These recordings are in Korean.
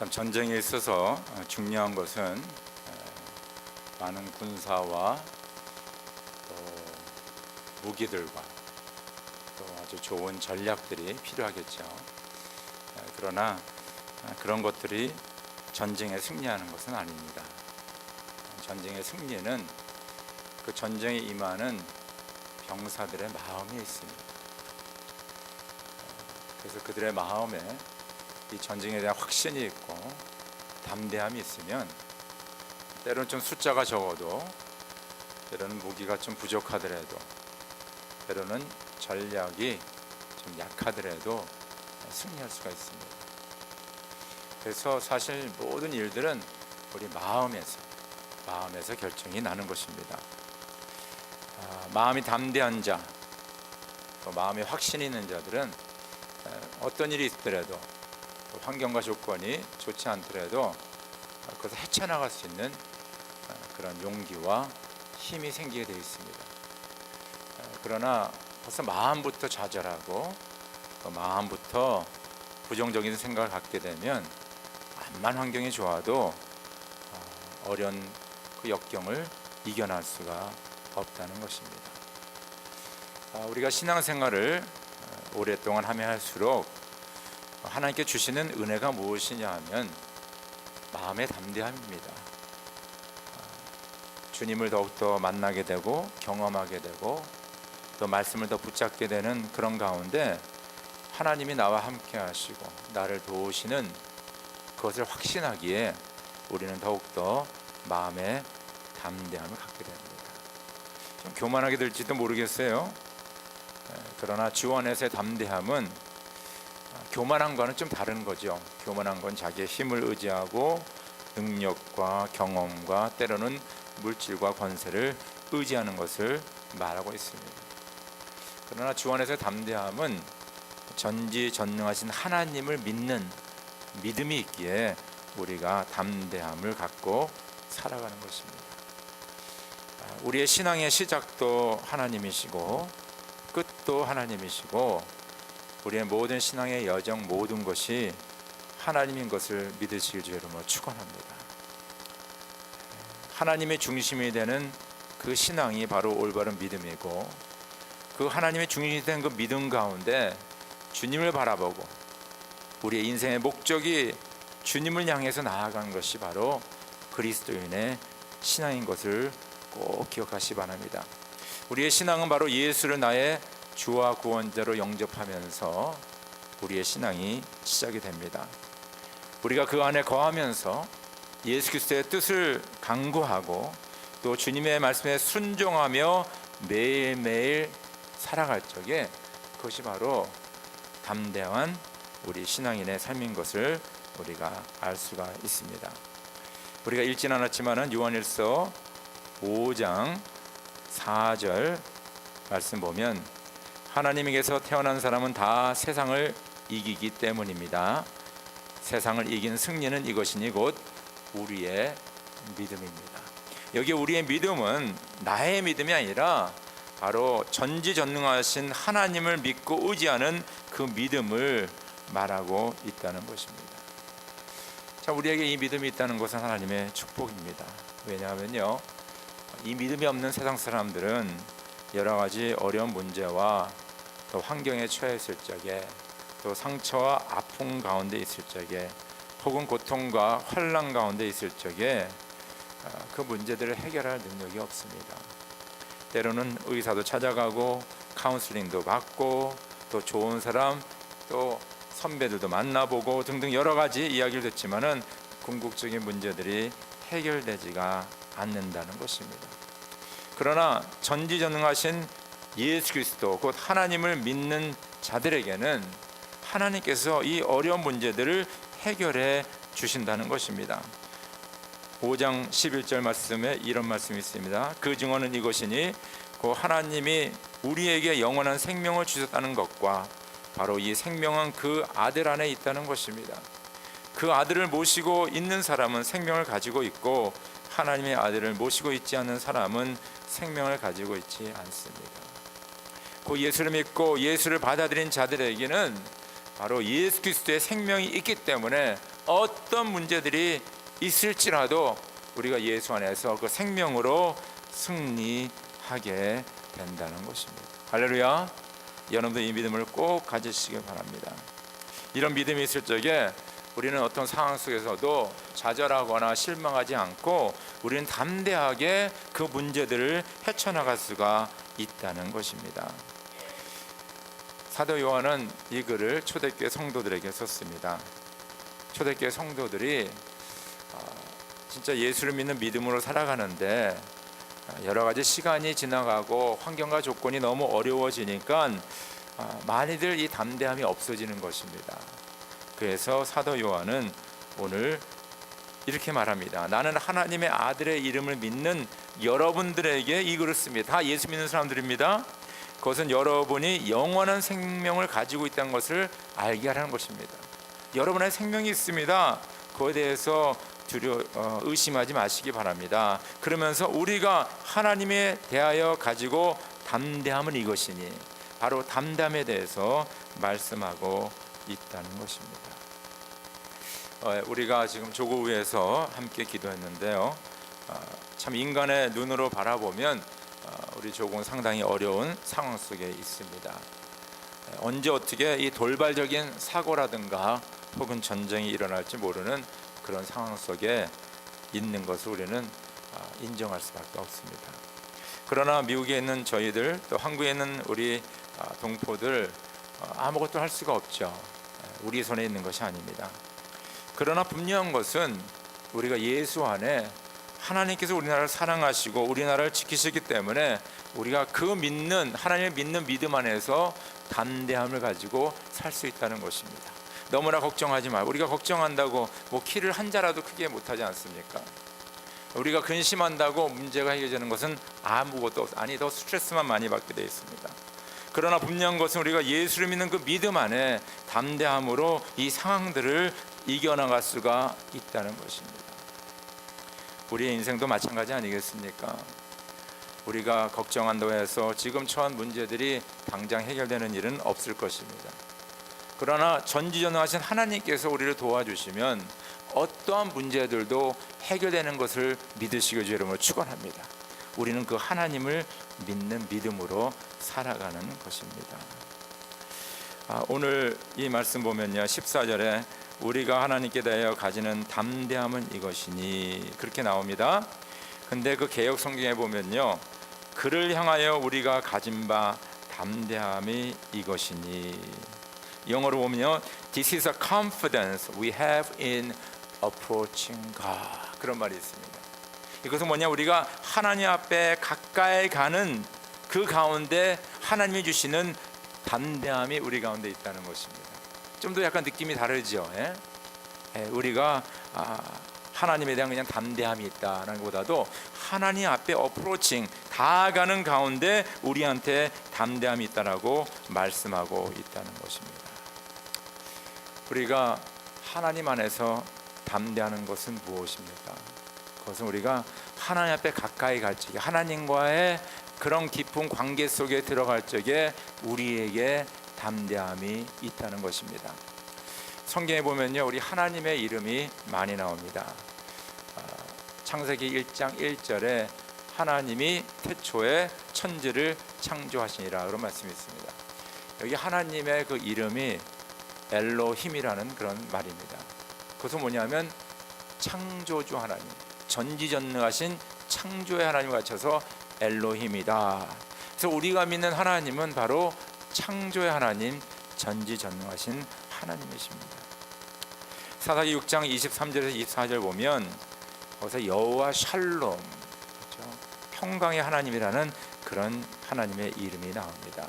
참 전쟁에 있어서 중요한 것은 많은 군사와 또 무기들과 또 아주 좋은 전략들이 필요하겠죠. 그러나 그런 것들이 전쟁에 승리하는 것은 아닙니다. 전쟁의 승리는 그 전쟁에 임하는 병사들의 마음에 있습니다. 그래서 그들의 마음에 이 전쟁에 대한 확신이 있고 담대함이 있으면 때로는 좀 숫자가 적어도, 때로는 무기가 좀 부족하더라도, 때로는 전략이 좀 약하더라도 승리할 수가 있습니다. 그래서 사실 모든 일들은 우리 마음에서 결정이 나는 것입니다. 마음이 담대한 자, 또 마음에 확신이 있는 자들은 어떤 일이 있더라도, 환경과 조건이 좋지 않더라도 그것을 헤쳐나갈 수 있는 그런 용기와 힘이 생기게 되어 있습니다. 그러나 벌써 마음부터 좌절하고 또 마음부터 부정적인 생각을 갖게 되면 암만 환경이 좋아도 어려운 그 역경을 이겨낼 수가 없다는 것입니다. 우리가 신앙생활을 오랫동안 하면 할수록 하나님께 주시는 은혜가 무엇이냐 하면 마음의 담대함입니다. 주님을 더욱더 만나게 되고 경험하게 되고 또 말씀을 더 붙잡게 되는 그런 가운데 하나님이 나와 함께 하시고 나를 도우시는 그것을 확신하기에 우리는 더욱더 마음의 담대함을 갖게 됩니다. 좀 교만하게 될지도 모르겠어요. 그러나 주 안에서의 담대함은 교만한 거는 좀 다른 거죠. 교만한 건 자기의 힘을 의지하고 능력과 경험과 때로는 물질과 권세를 의지하는 것을 말하고 있습니다. 그러나 주 안에서의 담대함은 전지전능하신 하나님을 믿는 믿음이 있기에 우리가 담대함을 갖고 살아가는 것입니다. 우리의 신앙의 시작도 하나님이시고 끝도 하나님이시고 우리의 모든 신앙의 여정 모든 것이 하나님인 것을 믿으시길 주의 이름으로 축원합니다. 하나님의 중심이 되는 그 신앙이 바로 올바른 믿음이고, 그 하나님의 중심이 된 그 믿음 가운데 주님을 바라보고 우리의 인생의 목적이 주님을 향해서 나아가는 것이 바로 그리스도인의 신앙인 것을 꼭 기억하시 바랍니다. 우리의 신앙은 바로 예수를 나의 주와 구원자로 영접하면서 우리의 신앙이 시작이 됩니다. 우리가 그 안에 거하면서 예수 그리스도의 뜻을 강구하고 또 주님의 말씀에 순종하며 매일매일 살아갈 적에 그것이 바로 담대한 우리 신앙인의 삶인 것을 우리가 알 수가 있습니다. 우리가 읽진 않았지만은 요한일서 5장 4절 말씀 보면 하나님에게서 태어난 사람은 다 세상을 이기기 때문입니다. 세상을 이긴 승리는 이것이니 곧 우리의 믿음입니다. 여기 우리의 믿음은 나의 믿음이 아니라 바로 전지전능하신 하나님을 믿고 의지하는 그 믿음을 말하고 있다는 것입니다. 자, 우리에게 이 믿음이 있다는 것은 하나님의 축복입니다. 왜냐하면요, 이 믿음이 없는 세상 사람들은 여러 가지 어려운 문제와 또 환경에 처했을 적에, 또 상처와 아픔 가운데 있을 적에, 혹은 고통과 환난 가운데 있을 적에 그 문제들을 해결할 능력이 없습니다. 때로는 의사도 찾아가고 카운슬링도 받고 또 좋은 사람, 또 선배들도 만나보고 등등 여러 가지 이야기를 듣지만은 궁극적인 문제들이 해결되지가 않는다는 것입니다. 그러나 전지전능하신 예수 그리스도 곧 하나님을 믿는 자들에게는 하나님께서 이 어려운 문제들을 해결해 주신다는 것입니다. 5장 11절 말씀에 이런 말씀이 있습니다. 그 증언은 이것이니 곧 하나님이 우리에게 영원한 생명을 주셨다는 것과 바로 이 생명은 그 아들 안에 있다는 것입니다. 그 아들을 모시고 있는 사람은 생명을 가지고 있고 하나님의 아들을 모시고 있지 않는 사람은 생명을 가지고 있지 않습니다. 그 예수를 믿고 예수를 받아들인 자들에게는 바로 예수 그리스도의 생명이 있기 때문에 어떤 문제들이 있을지라도 우리가 예수 안에서 그 생명으로 승리하게 된다는 것입니다. 할렐루야. 여러분들 이 믿음을 꼭 가지시길 바랍니다. 이런 믿음이 있을 적에 우리는 어떤 상황 속에서도 좌절하거나 실망하지 않고 우리는 담대하게 그 문제들을 헤쳐나갈 수가 있다는 것입니다. 사도 요한은 이 글을 초대교회 성도들에게 썼습니다. 초대교회 성도들이 진짜 예수를 믿는 믿음으로 살아가는데 여러 가지 시간이 지나가고 환경과 조건이 너무 어려워지니까 많이들 이 담대함이 없어지는 것입니다. 그래서 사도 요한은 오늘 이렇게 말합니다. 나는 하나님의 아들의 이름을 믿는 여러분들에게 이 글을 씁니다. 다 예수 믿는 사람들입니다. 그것은 여러분이 영원한 생명을 가지고 있다는 것을 알게 하라는 것입니다. 여러분의 생명이 있습니다. 그에 대해서 의심하지 마시기 바랍니다. 그러면서 우리가 하나님에 대하여 가지고 담대함은 이것이니, 바로 담담에 대해서 말씀하고 있다는 것입니다. 우리가 지금 조고우에서 함께 기도했는데요, 참 인간의 눈으로 바라보면 우리 조고는 상당히 어려운 상황 속에 있습니다. 언제 어떻게 이 돌발적인 사고라든가 혹은 전쟁이 일어날지 모르는 그런 상황 속에 있는 것을 우리는 인정할 수밖에 없습니다. 그러나 미국에 있는 저희들, 또 한국에 있는 우리 동포들 아무것도 할 수가 없죠. 우리 손에 있는 것이 아닙니다. 그러나 분명한 것은 우리가 예수 안에 하나님께서 우리나라를 사랑하시고 우리나라를 지키시기 때문에 우리가 그 믿는, 하나님을 믿는 믿음 안에서 담대함을 가지고 살 수 있다는 것입니다. 너무나 걱정하지 말고, 우리가 걱정한다고 뭐 키를 한 자라도 크게 못하지 않습니까? 우리가 근심한다고 문제가 해결되는 것은 아무것도 없어. 아니, 더 스트레스만 많이 받게 되어 있습니다. 그러나 분명한 것은 우리가 예수를 믿는 그 믿음 안에 담대함으로 이 상황들을 이겨나갈 수가 있다는 것입니다. 우리의 인생도 마찬가지 아니겠습니까? 우리가 걱정한다고 해서 지금 처한 문제들이 당장 해결되는 일은 없을 것입니다. 그러나 전지전능하신 하나님께서 우리를 도와주시면 어떠한 문제들도 해결되는 것을 믿으시길 주름으로 축원합니다. 우리는 그 하나님을 믿는 믿음으로 살아가는 것입니다. 오늘 이 말씀 보면요, 14절에 우리가 하나님께 대하여 가지는 담대함은 이것이니 그렇게 나옵니다. 근데 그 개역 성경에 보면요, 그를 향하여 우리가 가진 바 담대함이 이것이니, 영어로 보면요, This is a confidence we have in approaching God, 그런 말이 있습니다. 이것은 뭐냐, 우리가 하나님 앞에 가까이 가는 그 가운데 하나님이 주시는 담대함이 우리 가운데 있다는 것입니다. 좀 더 약간 느낌이 다르죠. 우리가 하나님에 대한 그냥 담대함이 있다는 것보다도 하나님 앞에 어프로칭, 다가가는 가운데 우리한테 담대함이 있다라고 말씀하고 있다는 것입니다. 우리가 하나님 안에서 담대하는 것은 무엇입니까? 그것은 우리가 하나님 앞에 가까이 갈 적에, 하나님과의 그런 깊은 관계 속에 들어갈 적에 우리에게 담대함이 있다는 것입니다. 성경에 보면요, 우리 하나님의 이름이 많이 나옵니다. 창세기 1장 1절에 하나님이 태초에 천지를 창조하시니라, 그런 말씀이 있습니다. 여기 하나님의 그 이름이 엘로힘이라는 그런 말입니다. 그것은 뭐냐면 창조주 하나님, 전지전능하신 창조의 하나님을 갖춰서 엘로힘이다. 그래서 우리가 믿는 하나님은 바로 창조의 하나님, 전지전능하신 하나님이십니다. 사사기 6장 23절에서 24절 보면 거기서 여호와 샬롬, 그렇죠? 평강의 하나님이라는 그런 하나님의 이름이 나옵니다.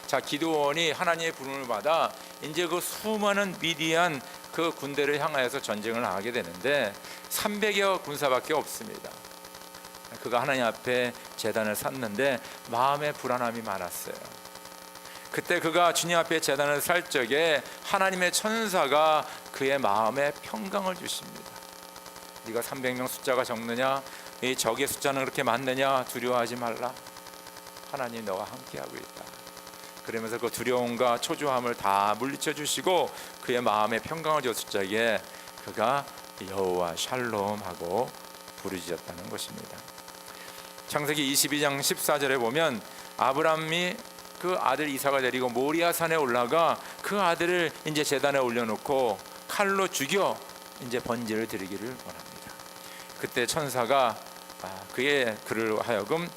자, 기드온이 하나님의 부름을 받아 이제 그 수많은 미디안 그 군대를 향하여서 전쟁을 하게 되는데 300여 군사밖에 없습니다. 그가 하나님 앞에 제단을 샀는데 마음에 불안함이 많았어요. 그때 그가 주님 앞에 제단을 살 적에 하나님의 천사가 그의 마음에 평강을 주십니다. 네가 300명 숫자가 적느냐, 이 적의 숫자는 그렇게 많느냐, 두려워하지 말라. 하나님 너와 함께하고 있다. 그러면서 그 두려움과 초조함을 다 물리쳐 주시고 그의 마음에 평강을 줬을 적에 그가 여호와 샬롬하고 부르짖었다는 것입니다. 창세기 22장 14절에 보면 아브라함이 그 아들 이삭을 데리고 모리아 산에 올라가 그 아들을 이제 제단에 올려놓고 칼로 죽여 이제 번제를 드리기를 원합니다. 그때 천사가 그를 하여금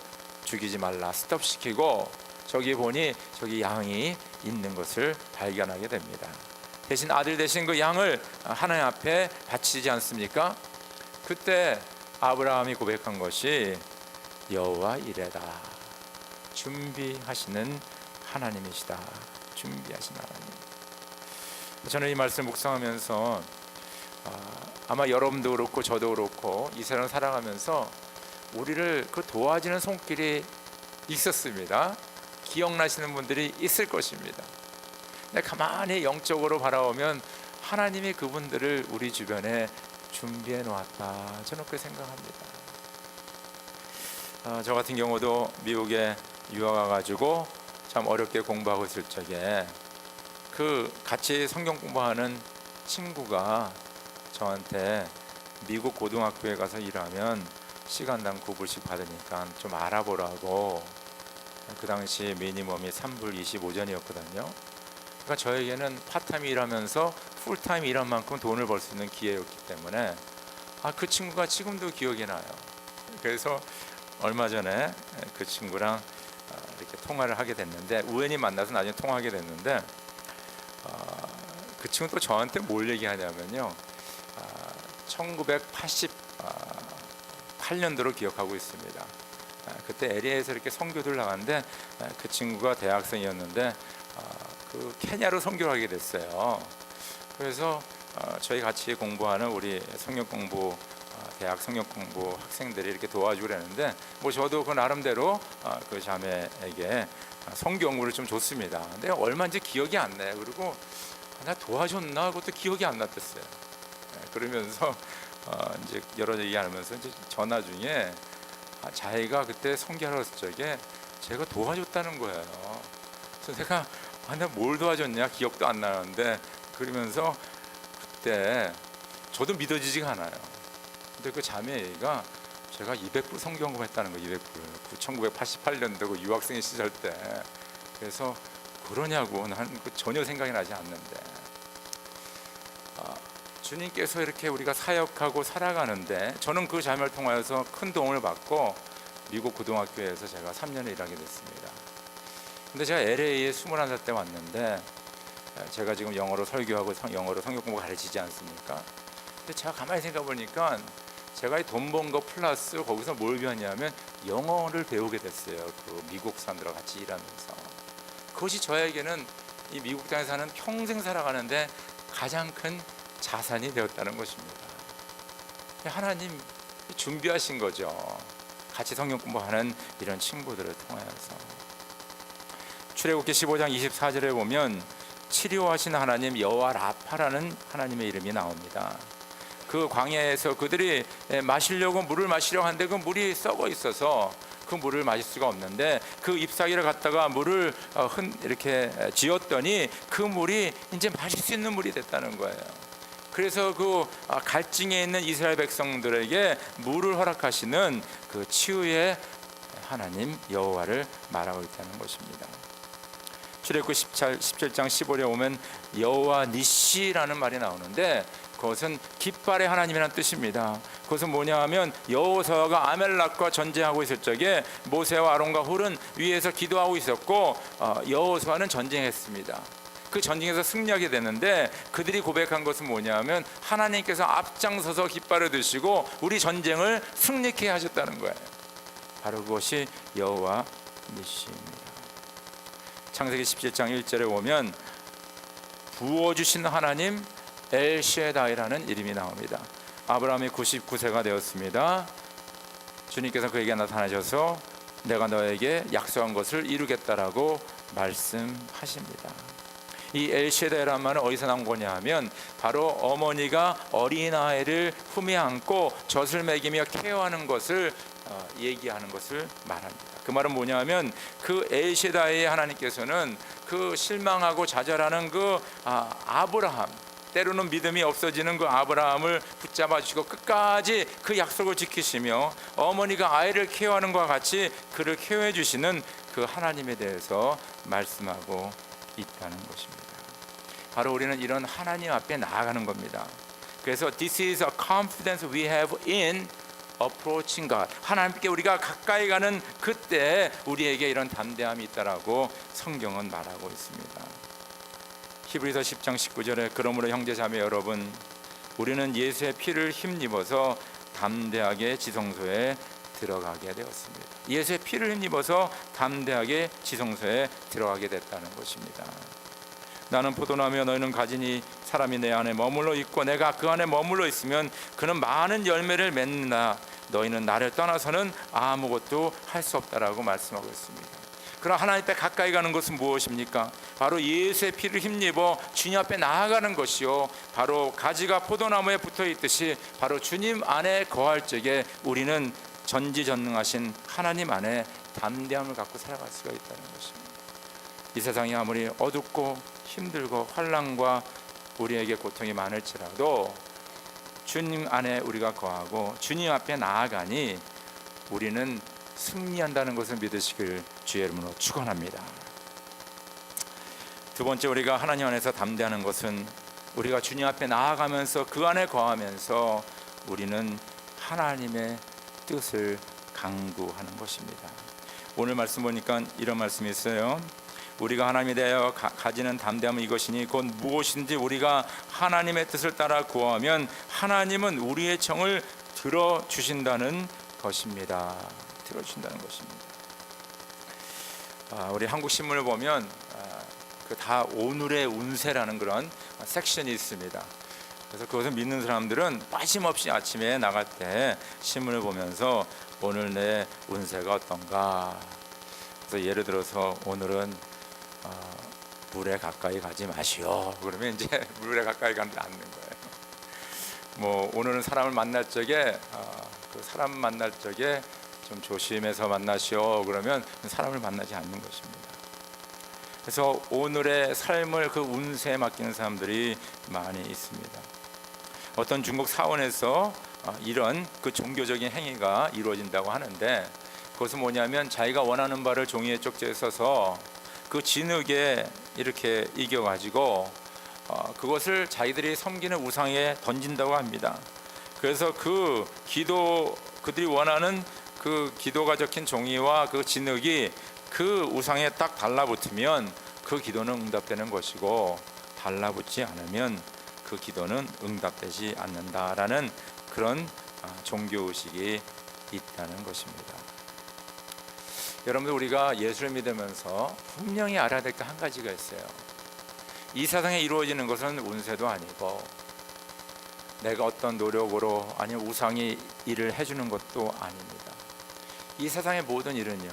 죽이지 말라 스톱시키고 저기 보니 저기 양이 있는 것을 발견하게 됩니다. 대신 아들 대신 그 양을 하나님 앞에 바치지 않습니까? 그때 아브라함이 고백한 것이 여호와 이레다, 준비하시는 하나님이시다. 준비하신 하나님. 저는 이 말씀 묵상하면서 아마 여러분도 그렇고 저도 그렇고 이 세상을 살아가면서 우리를 그 도와주는 손길이 있었습니다. 기억나시는 분들이 있을 것입니다. 근데 가만히 영적으로 바라보면 하나님이 그분들을 우리 주변에 준비해 놓았다, 저는 그렇게 생각합니다. 저 같은 경우도 미국에 유학 와가지고 참 어렵게 공부하고 있을 적에 그 같이 성경 공부하는 친구가 저한테 미국 고등학교에 가서 일하면 시간당 9불씩 받으니까 좀 알아보라고. 그 당시 미니멈이 3불 25전이었거든요. 그러니까 저에게는 파타임 일하면서 풀타임 일한 만큼 돈을 벌 수 있는 기회였기 때문에 그 친구가 지금도 기억이 나요. 그래서 얼마 전에 그 친구랑 이렇게 통화를 하게 됐는데, 우연히 만나서 나중에 통화하게 됐는데 그 친구 또 저한테 뭘 얘기하냐면요, 1988년도로 기억하고 있습니다. 그때 LA에서 이렇게 선교를 나갔는데 그 친구가 대학생이었는데 그 케냐로 선교를 하게 됐어요. 그래서 저희 같이 공부하는 우리 성경공부 대학 성경공부 학생들이 이렇게 도와주고 그랬는데 뭐 저도 그 나름대로 그 자매에게 성경 공부를 좀 줬습니다. 근데 얼마인지 기억이 안 나요. 그리고 나 도와줬나 그것도 기억이 안 났댔어요. 그러면서 이제 여러 얘기하면서 이제 전화 중에 자기가 그때 선교하러 갔을 적에 제가 도와줬다는 거예요. 그래서 내가 내가 뭘 도와줬냐 기억도 안 나는데, 그러면서 그때 저도 믿어지지가 않아요. 근데 그 자매가 제가 200불 성경 공부했다는 거, 200불 1988년도 그 유학생 시절 때. 그래서 그러냐고 나는 전혀 생각이 나지 않는데, 주님께서 이렇게 우리가 사역하고 살아가는데 저는 그 자매를 통하여서 큰 도움을 받고 미국 고등학교에서 제가 3년을 일하게 됐습니다. 근데 제가 LA에 21살 때 왔는데 제가 지금 영어로 설교하고 영어로 성경 공부 가르치지 않습니까? 근데 제가 가만히 생각해 보니까 제가 돈 번 거 플러스 거기서 뭘 배웠냐면 영어를 배우게 됐어요. 그 미국 사람들과 같이 일하면서. 그것이 저에게는 이 미국 땅에 사는 평생 살아가는데 가장 큰 자산이 되었다는 것입니다. 하나님 준비하신 거죠. 같이 성경 공부하는 이런 친구들을 통하여서. 출애굽기 15장 24절에 보면 치료하신 하나님 여호와 라파라는 하나님의 이름이 나옵니다. 그 광야에서 그들이 마시려고 물을 마시려고 하는데 그 물이 썩어 있어서 그 물을 마실 수가 없는데 그 잎사귀를 갖다가 물을 이렇게 쥐었더니 그 물이 이제 마실 수 있는 물이 됐다는 거예요. 그래서 그 갈증에 있는 이스라엘 백성들에게 물을 허락하시는 그 치유의 하나님 여호와를 말하고 있다는 것입니다. 출애굽기 17장 15절에 오면 여호와 니시라는 말이 나오는데 그것은 깃발의 하나님이라는 뜻입니다. 그것은 뭐냐 하면 여호수아가 아멜렉과 전쟁하고 있을 적에 모세와 아론과 훌은 위에서 기도하고 있었고 여호수아는 전쟁했습니다. 그 전쟁에서 승리하게 됐는데 그들이 고백한 것은 뭐냐 하면 하나님께서 앞장서서 깃발을 드시고 우리 전쟁을 승리케 하셨다는 거예요. 바로 그것이 여호와 니시입니다. 창세기 17장 1절에 보면 부어주신 하나님 엘셰다이라는 이름이 나옵니다. 아브라함이 99세가 되었습니다. 주님께서 그에게 나타나셔서 내가 너에게 약속한 것을 이루겠다라고 말씀하십니다. 이 엘셰다이라는 말은 어디서 나온 거냐 하면 바로 어머니가 어린아이를 품에 안고 젖을 먹이며 케어하는 것을 얘기하는 것을 말합니다. 그 말은 뭐냐 하면 그 엘셰다이의 하나님께서는 그 실망하고 좌절하는 그 아브라함, 때로는 믿음이 없어지는 그 아브라함을 붙잡아 주시고 끝까지 그 약속을 지키시며 어머니가 아이를 케어하는 것과 같이 그를 케어해 주시는 그 하나님에 대해서 말씀하고 있다는 것입니다. 바로 우리는 이런 하나님 앞에 나아가는 겁니다. 그래서 this is a confidence we have in approaching God. 하나님께 우리가 가까이 가는 그때 우리에게 이런 담대함이 있다라고 성경은 말하고 있습니다. 히브리서 10장 19절에 그러므로 형제자매 여러분, 우리는 예수의 피를 힘입어서 담대하게 지성소에 들어가게 되었습니다. 예수의 피를 힘입어서 담대하게 지성소에 들어가게 됐다는 것입니다. 나는 포도나무여 너희는 가지니 사람이 내 안에 머물러 있고 내가 그 안에 머물러 있으면 그는 많은 열매를 맺느나 너희는 나를 떠나서는 아무것도 할 수 없다라고 말씀하고 있습니다. 그럼 하나님 앞에 가까이 가는 것은 무엇입니까? 바로 예수의 피를 힘입어 주님 앞에 나아가는 것이요, 바로 가지가 포도나무에 붙어 있듯이 바로 주님 안에 거할 적에 우리는 전지전능하신 하나님 안에 담대함을 갖고 살아갈 수가 있다는 것입니다. 이 세상이 아무리 어둡고 힘들고 환난과 우리에게 고통이 많을지라도 주님 안에 우리가 거하고 주님 앞에 나아가니 우리는 승리한다는 것을 믿으시길 주의 이름으로 축원합니다. 두 번째, 우리가 하나님 안에서 담대하는 것은 우리가 주님 앞에 나아가면서 그 안에 거하면서 우리는 하나님의 뜻을 강구하는 것입니다. 오늘 말씀 보니까 이런 말씀이 있어요. 우리가 하나님에 대하여 가지는 담대함은 이것이니 곧 무엇인지 우리가 하나님의 뜻을 따라 구하면 하나님은 우리의 청을 들어주신다는 것입니다. 들어주신다는 것입니다. 우리 한국 신문을 보면 그 다 오늘의 운세라는 그런 섹션이 있습니다. 그래서 그것을 믿는 사람들은 빠짐없이 아침에 나갈 때 신문을 보면서 오늘 내 운세가 어떤가. 그래서 예를 들어서 오늘은 물에 가까이 가지 마시오. 그러면 이제 물에 가까이 가지 않는 거예요. 뭐 오늘은 사람을 만날 적에 그 사람 만날 적에 좀 조심해서 만나시오. 그러면 사람을 만나지 않는 것입니다. 그래서 오늘의 삶을 그 운세에 맡기는 사람들이 많이 있습니다. 어떤 중국 사원에서 이런 그 종교적인 행위가 이루어진다고 하는데, 그것은 뭐냐면 자기가 원하는 바를 종이에 쪽지에 써서 그 진흙에 이렇게 이겨가지고 그것을 자기들이 섬기는 우상에 던진다고 합니다. 그래서 그 그들이 원하는 그 기도가 적힌 종이와 그 진흙이 그 우상에 딱 달라붙으면 그 기도는 응답되는 것이고, 달라붙지 않으면 그 기도는 응답되지 않는다라는 그런 종교의식이 있다는 것입니다. 여러분들, 우리가 예수를 믿으면서 분명히 알아야 될 게 한 가지가 있어요. 이 세상에 이루어지는 것은 운세도 아니고 내가 어떤 노력으로 아니면 우상이 일을 해주는 것도 아닙니다. 이 세상의 모든 일은요,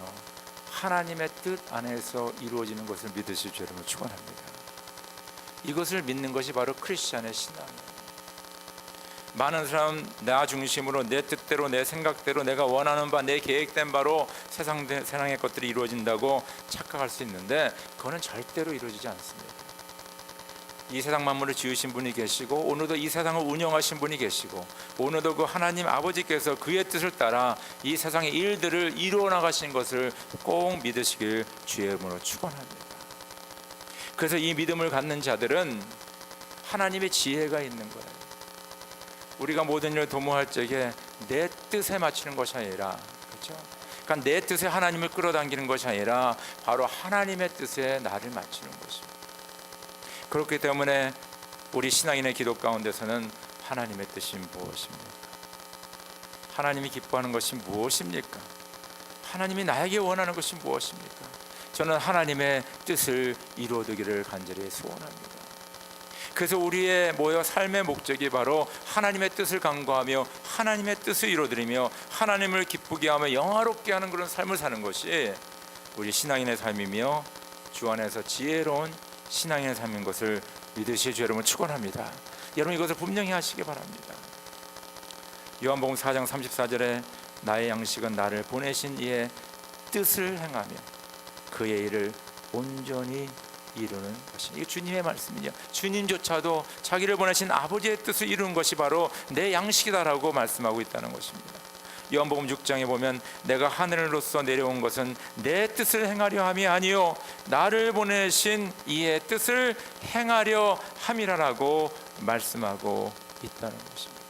하나님의 뜻 안에서 이루어지는 것을 믿으실 줄 여러분 축원합니다. 이것을 믿는 것이 바로 크리스찬의 신앙이에요. 많은 사람 나 중심으로 내 뜻대로 내 생각대로 내가 원하는 바 내 계획된 바로 세상의 것들이 이루어진다고 착각할 수 있는데 그거는 절대로 이루어지지 않습니다. 이 세상 만물을 지으신 분이 계시고 오늘도 이 세상을 운영하신 분이 계시고 오늘도 그 하나님 아버지께서 그의 뜻을 따라 이 세상의 일들을 이루어 나가신 것을 꼭 믿으시길 주의 이름으로 축원합니다. 그래서 이 믿음을 갖는 자들은 하나님의 지혜가 있는 거예요. 우리가 모든 일을 도모할 적에 내 뜻에 맞추는 것이 아니라, 그렇죠? 그러니까 내 뜻에 하나님을 끌어당기는 것이 아니라 바로 하나님의 뜻에 나를 맞추는 것입니다. 그렇기 때문에 우리 신앙인의 기도 가운데서는 하나님의 뜻이 무엇입니까? 하나님이 기뻐하는 것이 무엇입니까? 하나님이 나에게 원하는 것이 무엇입니까? 저는 하나님의 뜻을 이루어두기를 간절히 소원합니다. 그래서 우리의 삶의 목적이 바로 하나님의 뜻을 간구하며 하나님의 뜻을 이루어드리며 하나님을 기쁘게 하며 영화롭게 하는 그런 삶을 사는 것이 우리 신앙인의 삶이며 주 안에서 지혜로운 신앙인의 삶인 것을 믿으실 주 여러분 축원합니다. 여러분 이것을 분명히 하시기 바랍니다. 요한복음 4장 34절에 나의 양식은 나를 보내신 이의 뜻을 행하며 그의 일을 온전히 이루는 것입니다. 이게 주님의 말씀이요. 주님조차도 자기를 보내신 아버지의 뜻을 이루는 것이 바로 내 양식이다라고 말씀하고 있다는 것입니다. 요한복음 6장에 보면 내가 하늘로서 내려온 것은 내 뜻을 행하려 함이 아니요 나를 보내신 이의 뜻을 행하려 함이라라고 말씀하고 있다는 것입니다.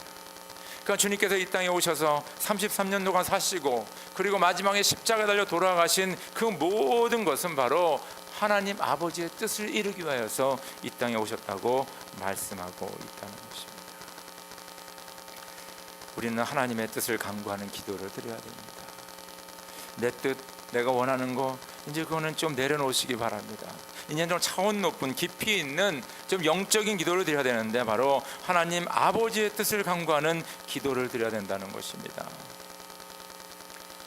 그러니까 주님께서 이 땅에 오셔서 33년 동안 사시고 그리고 마지막에 십자가에 달려 돌아가신 그 모든 것은 바로 하나님 아버지의 뜻을 이루기 위하여서 이 땅에 오셨다고 말씀하고 있다는 것입니다. 우리는 하나님의 뜻을 간구하는 기도를 드려야 됩니다. 내 뜻, 내가 원하는 거 이제 그거는 좀 내려놓으시기 바랍니다. 이제 좀 차원 높은 깊이 있는 좀 영적인 기도를 드려야 되는데 바로 하나님 아버지의 뜻을 간구하는 기도를 드려야 된다는 것입니다.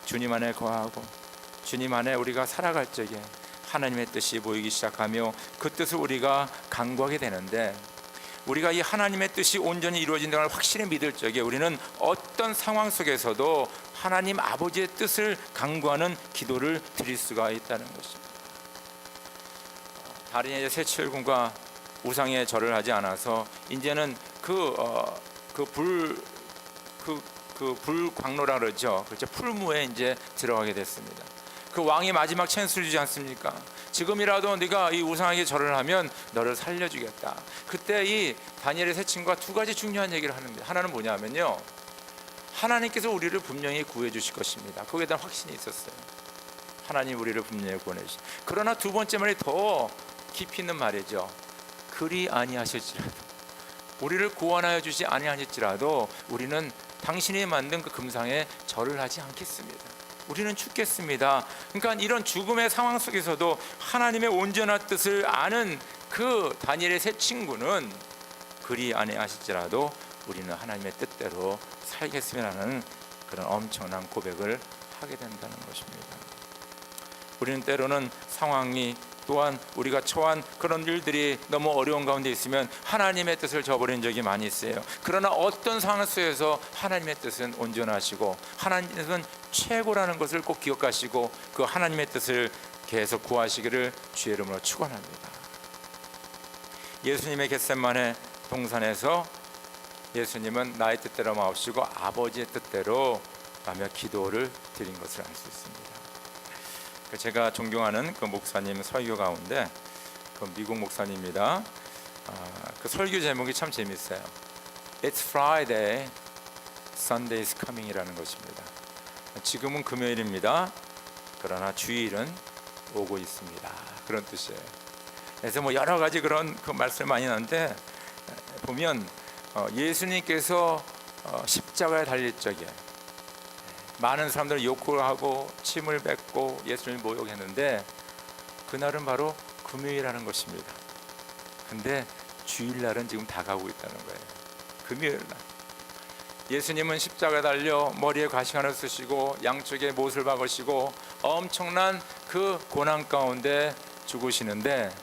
주님 안에 거하고 주님 안에 우리가 살아갈 적에 하나님의 뜻이 보이기 시작하며 그 뜻을 우리가 간구하게 되는데 우리가 이 하나님의 뜻이 온전히 이루어진다는 걸 확실히 믿을 적에 우리는 어떤 상황 속에서도 하나님 아버지의 뜻을 간구하는 기도를 드릴 수가 있다는 것입니다. 다른 세칠군과 우상에 절을 하지 않아서 이제는 불광로라 그러죠. 그렇죠. 풀무에 이제 들어가게 됐습니다. 그 왕이 마지막 찬스를 주지 않습니까? 지금이라도 네가 이 우상에게 절을 하면 너를 살려주겠다. 그때 이 다니엘의 세 친구가 두 가지 중요한 얘기를 하는데 하나는 뭐냐면요, 하나님께서 우리를 분명히 구해 주실 것입니다. 거기에 대한 확신이 있었어요. 하나님 우리를 분명히 구원해 주실. 그러나 두 번째 말이 더 깊이 있는 말이죠. 그리 아니하실지라도, 우리를 구원하여 주시 아니하실지라도 우리는 당신이 만든 그 금상에 절을 하지 않겠습니다. 우리는 죽겠습니다. 그러니까 이런 죽음의 상황 속에서도 하나님의 온전한 뜻을 아는 그 다니엘의 세 친구는 그리 아니하실지라도 우리는 하나님의 뜻대로 살겠습니다라는 그런 엄청난 고백을 하게 된다는 것입니다. 우리는 때로는 상황이 또한 우리가 처한 그런 일들이 너무 어려운 가운데 있으면 하나님의 뜻을 저버린 적이 많이 있어요. 그러나 어떤 상황 속에서 하나님의 뜻은 온전하시고 하나님의 뜻은 최고라는 것을 꼭 기억하시고 그 하나님의 뜻을 계속 구하시기를 주의 이름으로 축원합니다. 예수님의 겟세마네 동산에서 예수님은 나의 뜻대로 마옵시고 아버지의 뜻대로 라며 기도를 드린 것을 알 수 있습니다. 제가 존경하는 그 목사님 설교 가운데 그 미국 목사님입니다. 그 설교 제목이 참 재밌어요. It's Friday, Sunday is coming이라는 것입니다. 지금은 금요일입니다. 그러나 주일은 오고 있습니다. 그런 뜻이에요. 그래서 뭐 여러 가지 그런 그 말씀 많이 나는데 보면 예수님께서 십자가에 달릴 적에 많은 사람들 욕을 하고 침을 뱉고 예수님을 모욕했는데 그날은 바로 금요일이라는 것입니다. 근데 주일날은 지금 다가오고 있다는 거예요. 금요일날 예수님은 십자가에 달려 머리에 가시관을 쓰시고 양쪽에 못을 박으시고 엄청난 그 고난 가운데 죽으시는데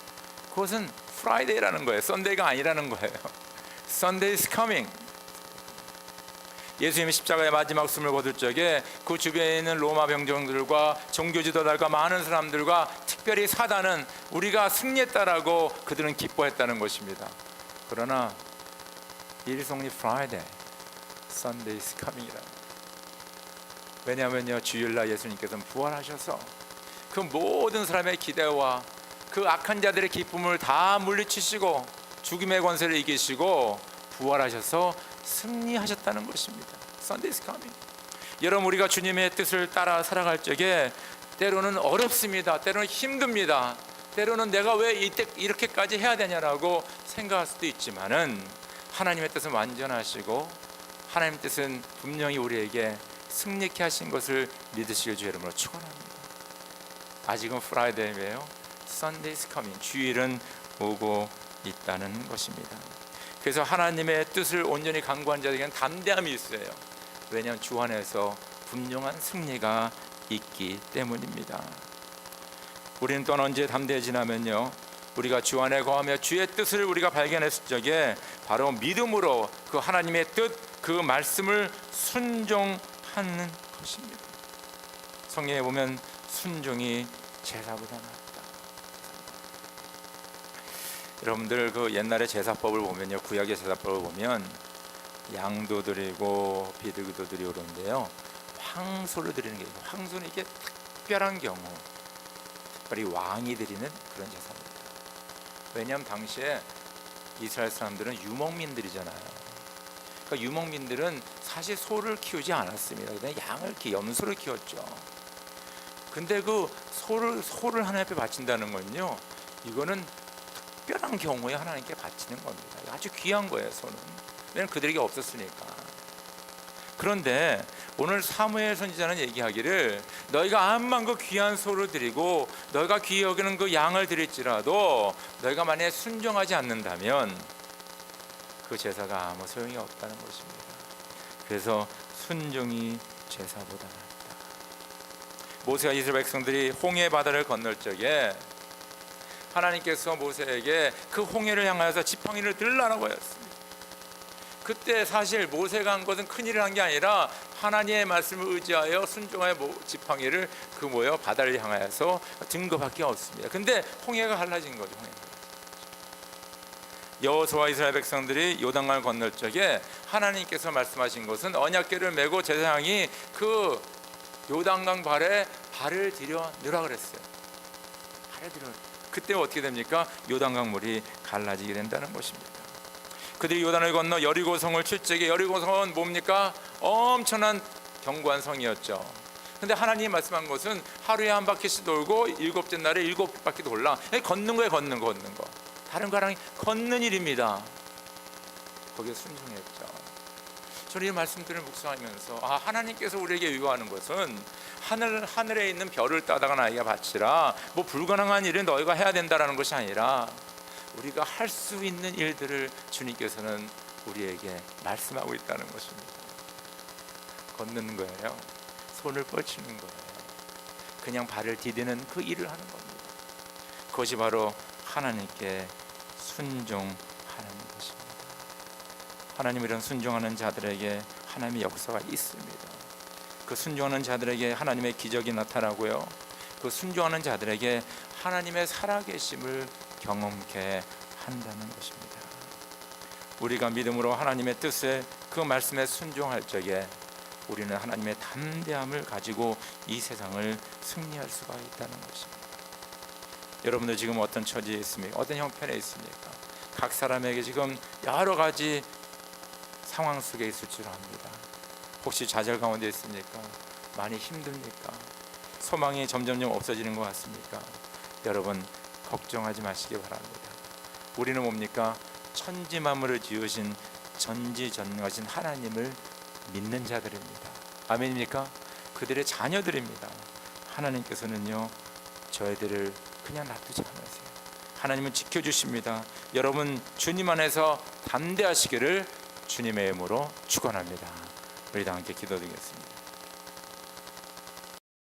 그것은 프라이데이라는 거예요. 썬데이가 아니라는 거예요. Sunday is coming. 예수님이 십자가의 마지막 숨을 거둘 적에 그 주변에 있는 로마 병정들과 종교 지도자들과 많은 사람들과 특별히 사단은 우리가 승리했다라고 그들은 기뻐했다는 것입니다. 그러나 It is only Friday, Sunday is coming이라. 왜냐하면요, 주일날 예수님께서는 부활하셔서 그 모든 사람의 기대와 그 악한 자들의 기쁨을 다 물리치시고 죽음의 권세를 이기시고 부활하셔서 승리하셨다는 것입니다. Sunday is coming. 여러분, 우리가 주님의 뜻을 따라 살아갈 적에 때로는 어렵습니다. 때로는 힘듭니다. 때로는 내가 왜 이렇게까지 해야 되냐라고 생각할 수도 있지만은 하나님의 뜻은 완전하시고 하나님의 뜻은 분명히 우리에게 승리케 하신 것을 믿으시길 주의 이름으로 축원합니다. 아직은 프라이데이예요. Sunday is coming. 주일은 오고 있다는 것입니다. 그래서 하나님의 뜻을 온전히 간구한 자에게는 담대함이 있어요. 왜냐하면 주 안에서 분명한 승리가 있기 때문입니다. 우리는 또한 언제 담대해지냐면요, 우리가 주 안에 거하며 주의 뜻을 우리가 발견했을 적에 바로 믿음으로 그 하나님의 뜻, 그 말씀을 순종하는 것입니다. 성경에 보면 순종이 제사보다 낫다. 여러분들 그 옛날의 제사법을 보면요, 구약의 제사법을 보면 양도 드리고 비둘기도 드리고 그러는데요, 황소를 드리는 게 있어요. 황소는 이게 특별한 경우, 특별히 왕이 드리는 그런 제사입니다. 왜냐하면 당시에 이스라엘 사람들은 유목민들이잖아요. 그러니까 유목민들은 사실 소를 키우지 않았습니다. 그냥 양을 염소를 키웠죠. 근데 그 소를 하나님 앞에 바친다는 건요, 이거는 특별한 경우에 하나님께 바치는 겁니다. 아주 귀한 거예요, 소는. 왜냐하면 그들에게 없었으니까. 그런데 오늘 사무엘 선지자는 얘기하기를, 너희가 암만 그 귀한 소를 드리고 너희가 귀히 여기는 그 양을 드릴지라도 너희가 만약에 순종하지 않는다면 그 제사가 아무 소용이 없다는 것입니다. 그래서 순종이 제사보다 낫다. 모세와 이스라엘 백성들이 홍해 바다를 건널 적에 하나님께서 모세에게 그 홍해를 향하여서 지팡이를 들라라고 하였습니다. 그때 사실 모세가 한 것은 큰일을 한 게 아니라 하나님의 말씀을 의지하여 순종하여 지팡이를 바다를 향하여서 든 것밖에 없습니다. 근데 홍해가 갈라진 거죠. 여호수아와 이스라엘 백성들이 요단강을 건널 적에 하나님께서 말씀하신 것은 언약궤를 메고 제사장이 그 요단강 발에 발을 들여 넣으라 그랬어요. 발을 들여. 그때 어떻게 됩니까? 요단강 물이 갈라지게 된다는 것입니다. 그들이 요단을 건너 여리고성을 칠 적에, 여리고성은 뭡니까? 엄청난 견고한 성이었죠. 근데 하나님이 말씀한 것은 하루에 한 바퀴씩 돌고 일곱째 날에 7바퀴 돌라. 걷는 거예요. 걷는 거. 다른 거랑 걷는 일입니다. 거기에 순종했죠. 저는 이 말씀들을 묵상하면서 하나님께서 우리에게 요구하는 것은 하늘에 있는 별을 따다가 나에게 바치라, 불가능한 일은 너희가 해야 된다라는 것이 아니라 우리가 할 수 있는 일들을 주님께서는 우리에게 말씀하고 있다는 것입니다. 걷는 거예요. 손을 뻗치는 거예요. 그냥 발을 디디는 그 일을 하는 겁니다. 그것이 바로 하나님께 순종하는 것입니다. 하나님 이런 순종하는 자들에게 하나님의 역사가 있습니다. 그 순종하는 자들에게 하나님의 기적이 나타나고요, 그 순종하는 자들에게 하나님의 살아계심을 경험케 한다는 것입니다. 우리가 믿음으로 하나님의 뜻에 그 말씀에 순종할 적에 우리는 하나님의 담대함을 가지고 이 세상을 승리할 수가 있다는 것입니다. 여러분들 지금 어떤 처지에 있습니까? 어떤 형편에 있습니까? 각 사람에게 지금 여러 가지 상황 속에 있을 줄 압니다. 혹시 좌절 가운데 있습니까? 많이 힘듭니까? 소망이 점점점 없어지는 것 같습니까? 여러분 걱정하지 마시기 바랍니다. 우리는 뭡니까? 천지만물을 지으신 전지전능하신 하나님을 믿는 자들입니다. 아멘입니까? 그들의 자녀들입니다. 하나님께서는요, 저희들을 그냥 놔두지 않으세요. 하나님은 지켜주십니다. 여러분 주님 안에서 담대하시기를 주님의 이름으로 축원합니다. 우리 다 함께 기도드리겠습니다.